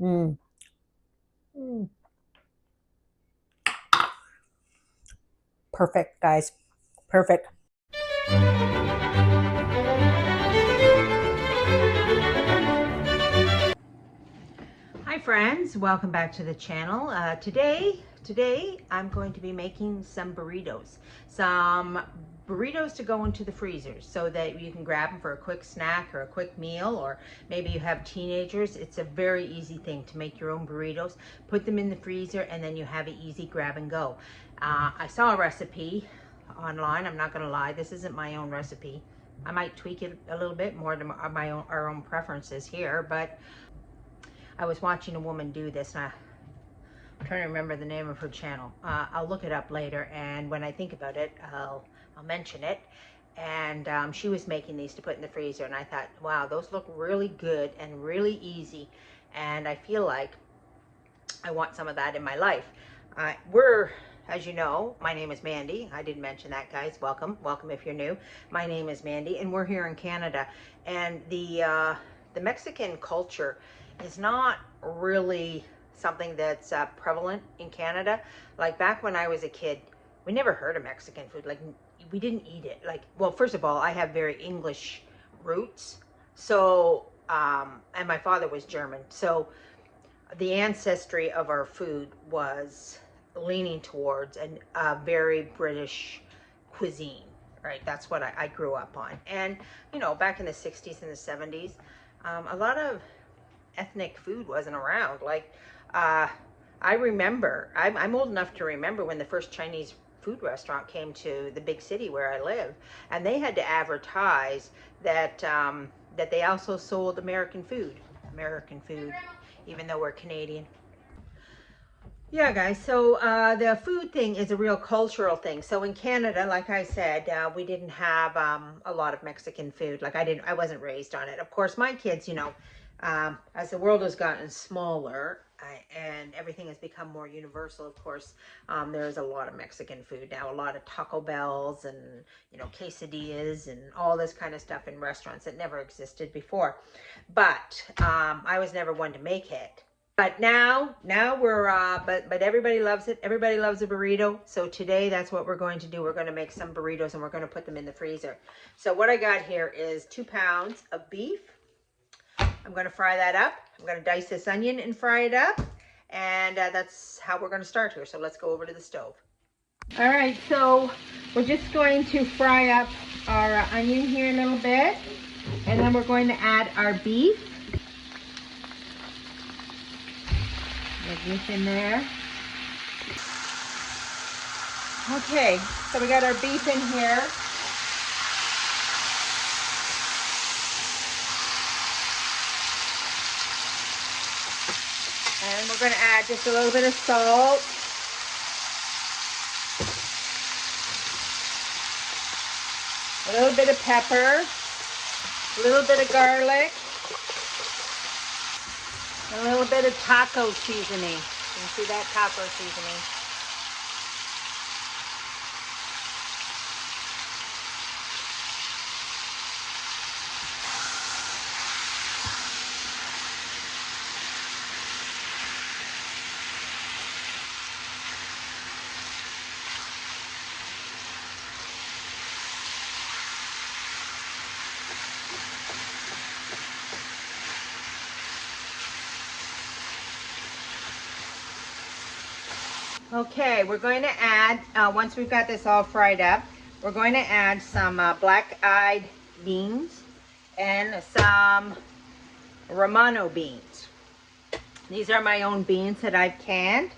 Mm. Mm. Perfect, guys. Perfect. Hi friends, welcome back to the channel. Today I'm going to be making some burritos. Some burritos to go into the freezers so that you can grab them for a quick snack or a quick meal, or maybe you have teenagers. It's a very easy thing to make your own burritos. Put them in the freezer and then you have an easy grab and go. I saw a recipe online. I'm not going to lie, this isn't my own recipe. I might tweak it a little bit more to our own preferences here, but I was watching a woman do this, and I'm trying to remember the name of her channel. I'll look it up later, and when I think about it, I'll mention it. And she was making these to put in the freezer, and I thought, wow, those look really good and really easy, and I feel like I want some of that in my life. As you know, my name is Mandy. I didn't mention that, guys. Welcome if you're new. My name is Mandy, and we're here in Canada, and the Mexican culture is not really something that's prevalent in Canada. Like back when I was a kid, we never heard of Mexican food. Like we didn't eat it. Like, well, first of all, I have very English roots, so and my father was German, so the ancestry of our food was leaning towards a very British cuisine, right? That's what I grew up on. And, you know, back in the 60s and the 70s, a lot of ethnic food wasn't around. Like, I remember, I'm old enough to remember when the first Chinese food restaurant came to the big city where I live, and they had to advertise that, that they also sold American food, even though we're Canadian. Yeah, guys, so the food thing is a real cultural thing. So in Canada, like I said, we didn't have a lot of Mexican food. Like I wasn't raised on it. Of course, my kids, you know, as the world has gotten smaller and everything has become more universal, of course, there's a lot of Mexican food now, a lot of Taco Bells and, you know, quesadillas and all this kind of stuff in restaurants that never existed before. But I was never one to make it. But now we're, but everybody loves it. Everybody loves a burrito. So today that's what we're going to do. We're going to make some burritos and we're going to put them in the freezer. So what I got here is 2 pounds of beef. I'm going to fry that up. I'm going to dice this onion and fry it up. And that's how we're going to start here. So let's go over to the stove. All right, so we're just going to fry up our onion here a little bit. And then we're going to add our beef. Get this in there. Okay, so we got our beef in here. And we're going to add just a little bit of salt. A little bit of pepper. A little bit of garlic. A little bit of taco seasoning. You can see that taco seasoning. Okay, we're going to add, once we've got this all fried up, we're going to add some black-eyed beans and some Romano beans. These are my own beans that I've canned.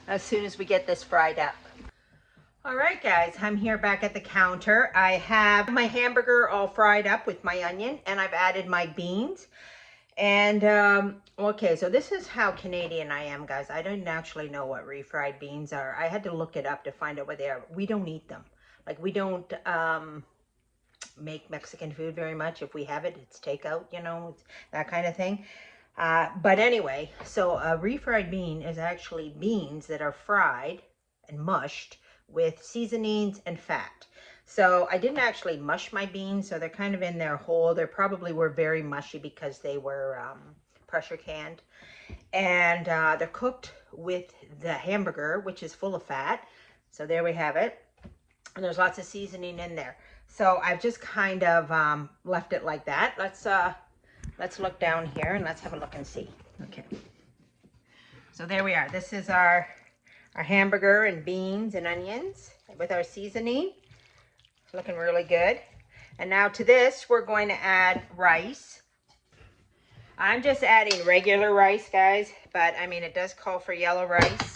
As soon as we get this fried up. All right, guys, I'm here back at the counter. I have my hamburger all fried up with my onion, and I've added my beans. And, okay, so this is how Canadian I am, guys. I didn't actually know what refried beans are. I had to look it up to find out what they are. We don't eat them. Like, we don't make Mexican food very much. If we have it, it's takeout, you know, that kind of thing. But anyway, so a refried bean is actually beans that are fried and mushed with seasonings and fat. So I didn't actually mush my beans, so they're kind of in their hole. They probably were very mushy because they were pressure canned. And they're cooked with the hamburger, which is full of fat. So there we have it. And there's lots of seasoning in there. So I've just kind of left it like that. Let's look down here and let's have a look and see. Okay. So there we are. This is our hamburger and beans and onions with our seasoning. Looking really good. And now to this, we're going to add rice. I'm just adding regular rice, guys, but I mean, it does call for yellow rice.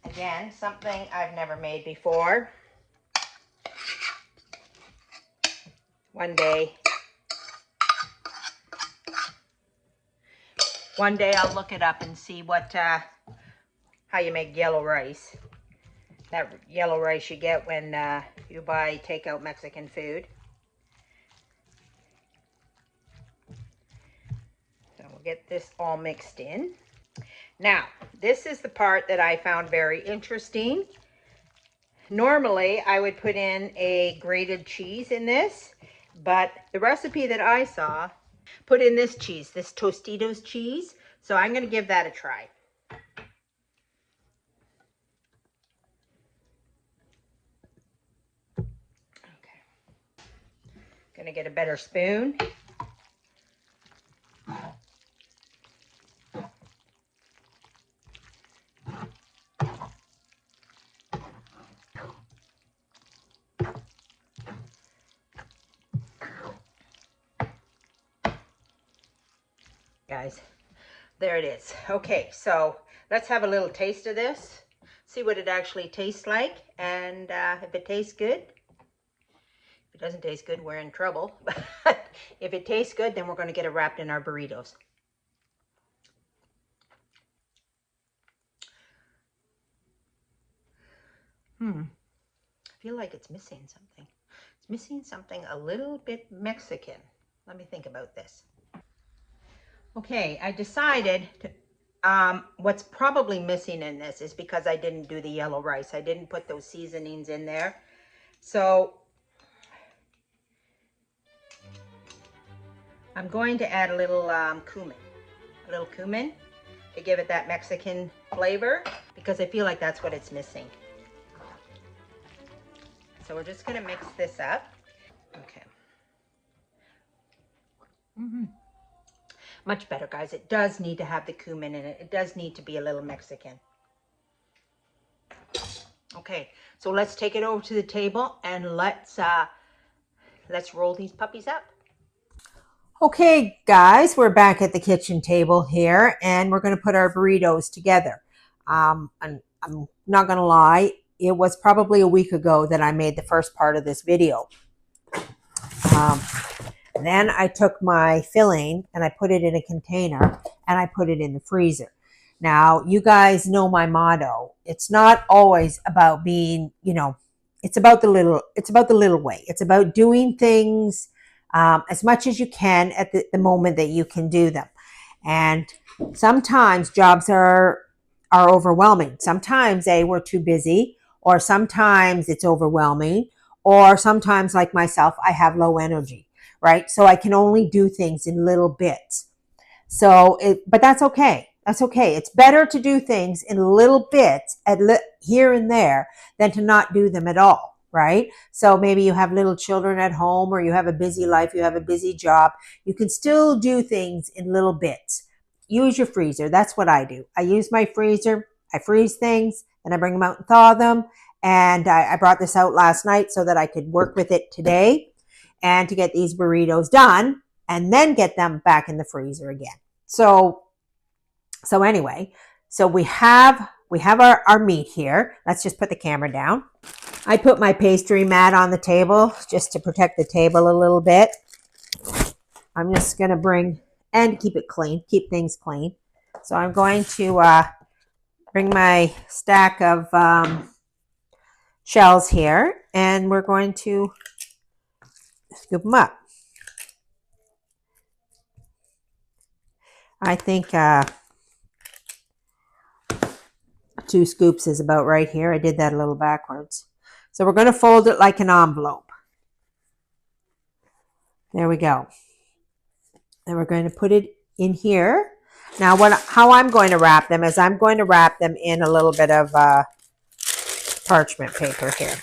Again, something I've never made before. One day I'll look it up and see what, how you make yellow rice. That yellow rice you get when you buy takeout Mexican food. So we'll get this all mixed in. Now, this is the part that I found very interesting. Normally, I would put in a grated cheese in this, but the recipe that I saw put in this cheese, this Tostitos cheese. So I'm going to give that a try. Okay. Going to get a better spoon. Guys, there it is. Okay, so let's have a little taste of this, see what it actually tastes like, and if it tastes good. If it doesn't taste good, we're in trouble. But if it tastes good, then we're going to get it wrapped in our burritos. I feel like it's missing something. It's missing something a little bit Mexican. Let me think about this. Okay, I decided to, what's probably missing in this is because I didn't do the yellow rice. I didn't put those seasonings in there. So I'm going to add a little cumin to give it that Mexican flavor, because I feel like that's what it's missing. So we're just going to mix this up. Okay. Much better, guys. It does need to have the cumin in it. It does need to be a little Mexican. Okay, so let's take it over to the table and let's roll these puppies up. Okay, guys, we're back at the kitchen table here, and we're going to put our burritos together. And I'm not going to lie, it was probably a week ago that I made the first part of this video. Then I took my filling and I put it in a container and I put it in the freezer. Now, you guys know my motto. It's not always about being, it's about the little way. It's about doing things as much as you can at the moment that you can do them. And sometimes jobs are overwhelming. Sometimes we're too busy, or sometimes it's overwhelming, or sometimes, like myself, I have low energy, right? So I can only do things in little bits. But that's okay. That's okay. It's better to do things in little bits here and there than to not do them at all, right? So maybe you have little children at home, or you have a busy life, you have a busy job. You can still do things in little bits. Use your freezer. That's what I do. I use my freezer. I freeze things, and I bring them out and thaw them. And I brought this out last night so that I could work with it today and to get these burritos done and then get them back in the freezer again. So anyway, so we have our meat here. Let's just put the camera down. I put my pastry mat on the table just to protect the table a little bit. I'm just going to bring, and keep it clean, keep things clean. So I'm going to bring my stack of shells here, and we're going to scoop them up. I think 2 scoops is about right here. I did that a little backwards. So we're going to fold it like an envelope. There we go. And we're going to put it in here. Now, how I'm going to wrap them is I'm going to wrap them in a little bit of parchment paper here.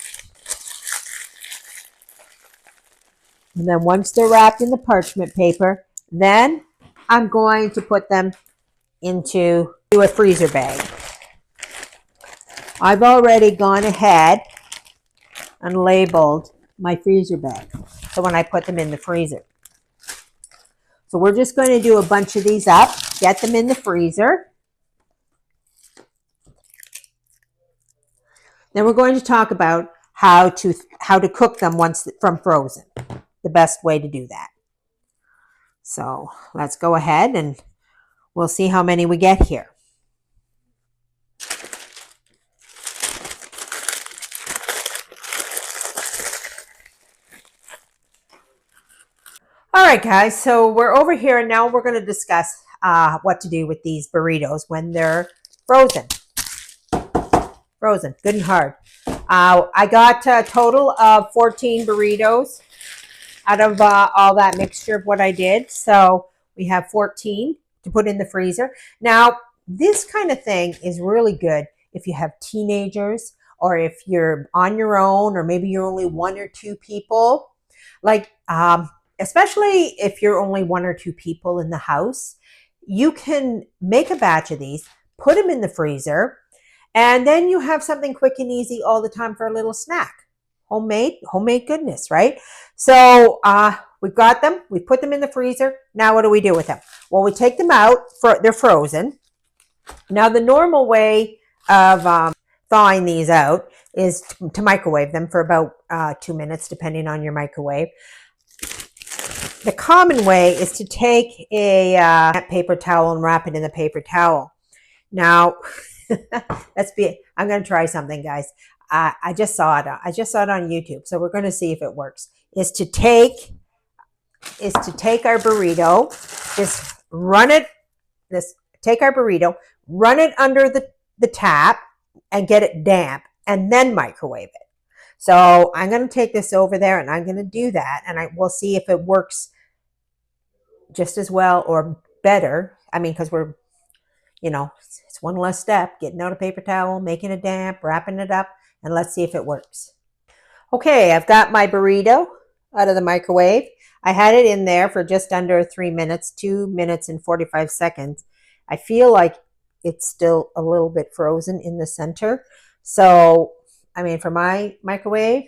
And then once they're wrapped in the parchment paper, then I'm going to put them into a freezer bag. I've already gone ahead and labeled my freezer bag. So when I put them in the freezer. So we're just going to do a bunch of these up, get them in the freezer. Then we're going to talk about how to cook them once from frozen. The best way to do that. So let's go ahead and we'll see how many we get here. All right, guys, so we're over here and now we're going to discuss what to do with these burritos when they're frozen. Frozen, good and hard. I got a total of 14 burritos out of all that mixture of what I did. So we have 14 to put in the freezer. Now, this kind of thing is really good if you have teenagers or if you're on your own or maybe you're only one or two people. Like, especially if you're only one or two people in the house, you can make a batch of these, put them in the freezer, and then you have something quick and easy all the time for a little snack. Homemade goodness, right? So we've got them. We put them in the freezer. Now what do we do with them? Well, we take them out. They're frozen. Now the normal way of thawing these out is to microwave them for about 2 minutes, depending on your microwave. The common way is to take a paper towel and wrap it in the paper towel. Now, I'm going to try something, guys. I just saw it on YouTube, so we're going to see if it works. Is to take our burrito, take our burrito, run it under the tap and get it damp, and then microwave it. So I'm going to take this over there and I'm going to do that, and we'll see if it works just as well or better. I mean, because we're, it's one less step, getting out a paper towel, making it damp, wrapping it up, and let's see if it works. Okay, I've got my burrito out of the microwave. I had it in there for just under 3 minutes, 2 minutes and 45 seconds. I feel like it's still a little bit frozen in the center. So, I mean, for my microwave,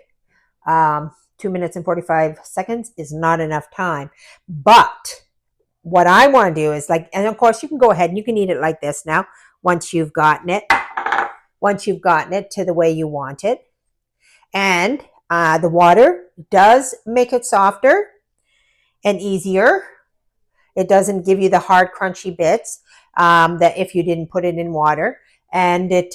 2 minutes and 45 seconds is not enough time. But what I want to do is and of course you can go ahead and you can eat it like this now once you've gotten it to the way you want it. And the water does make it softer and easier. It doesn't give you the hard crunchy bits that if you didn't put it in water. And it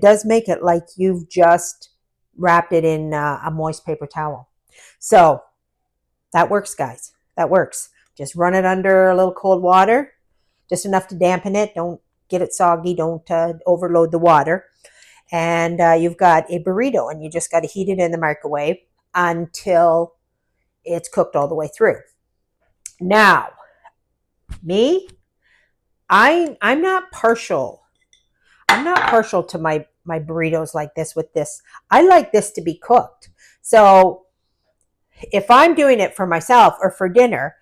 does make it like you've just wrapped it in a moist paper towel. So that works, guys. That works. Just run it under a little cold water, just enough to dampen it. Don't get it soggy. Don't overload the water. And you've got a burrito, and you just got to heat it in the microwave until it's cooked all the way through. Now, I'm not partial. I'm not partial to my burritos like this with this. I like this to be cooked. So if I'm doing it for myself or for dinner,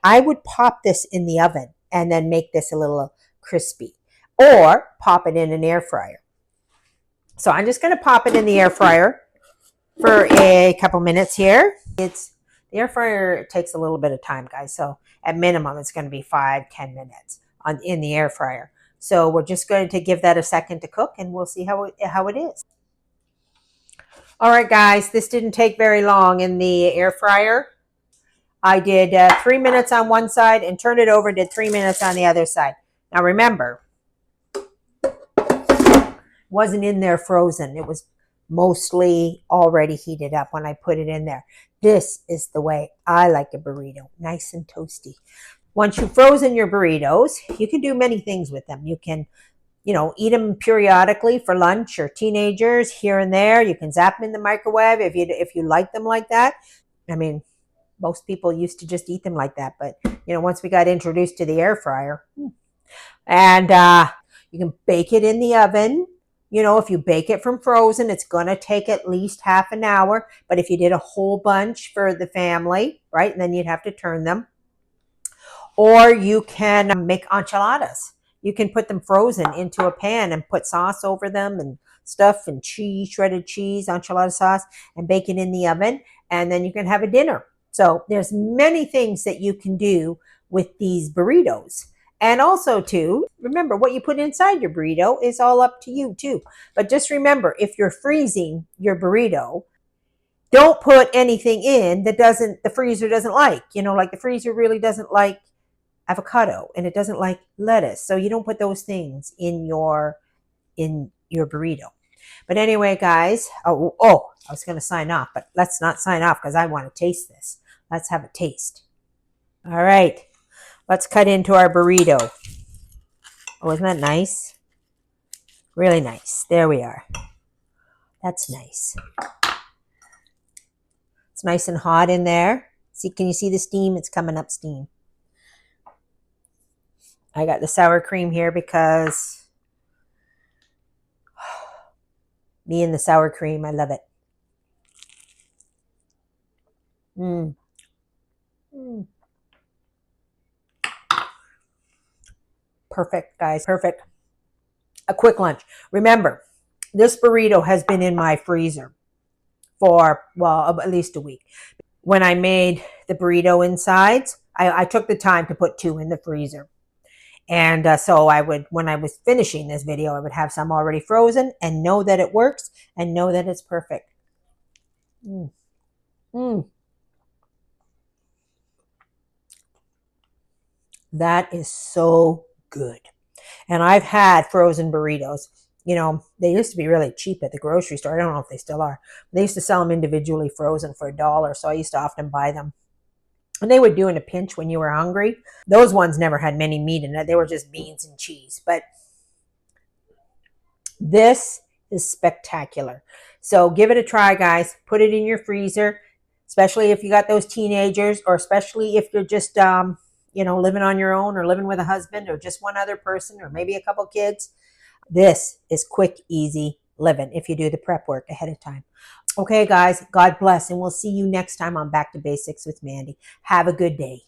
I would pop this in the oven and then make this a little crispy, or pop it in an air fryer. So I'm just going to pop it in the air fryer for a couple minutes here. The air fryer takes a little bit of time, guys. So at minimum, it's going to be 5-10 minutes in the air fryer. So we're just going to give that a second to cook, and we'll see how it is. All right, guys, this didn't take very long in the air fryer. I did 3 minutes on one side and turned it over and did 3 minutes on the other side. Now remember, it wasn't in there frozen. It was mostly already heated up when I put it in there. This is the way I like a burrito, nice and toasty. Once you've frozen your burritos, you can do many things with them. You can, eat them periodically for lunch, or teenagers here and there. You can zap them in the microwave if you like them like that. I mean, most people used to just eat them like that, but once we got introduced to the air fryer, and you can bake it in the oven. If you bake it from frozen, it's going to take at least half an hour. But if you did a whole bunch for the family, right, and then you'd have to turn them. Or you can make enchiladas. You can put them frozen into a pan and put sauce over them and stuff, and cheese, shredded cheese, enchilada sauce, and bake it in the oven. And then you can have a dinner. So there's many things that you can do with these burritos. And also, too, remember, what you put inside your burrito is all up to you, too. But just remember, if you're freezing your burrito, don't put anything in that the freezer doesn't like. Like the freezer really doesn't like avocado, and it doesn't like lettuce. So you don't put those things in your burrito. But anyway, guys, I was going to sign off, but let's not sign off because I want to taste this. Let's have a taste. All right. Let's cut into our burrito. Oh, isn't that nice? Really nice. There we are. That's nice. It's nice and hot in there. See, can you see the steam? It's coming up steam. I got the sour cream here because me and the sour cream, I love it. Perfect, guys. Perfect. A quick lunch. Remember, this burrito has been in my freezer for, well, at least a week. When I made the burrito insides, I took the time to put 2 in the freezer. And so when I was finishing this video, I would have some already frozen and know that it works and know that it's perfect. That is so good. And I've had frozen burritos. They used to be really cheap at the grocery store. I don't know if they still are. They used to sell them individually frozen for $1, so I used to often buy them. And they would do in a pinch when you were hungry. Those ones never had many meat in it. They were just beans and cheese. But this is spectacular. So give it a try, guys. Put it in your freezer, especially if you got those teenagers, or especially if you're just, living on your own, or living with a husband, or just one other person, or maybe a couple kids. This is quick, easy living if you do the prep work ahead of time. Okay, guys, God bless, and we'll see you next time on Back to Basics with Mandy. Have a good day.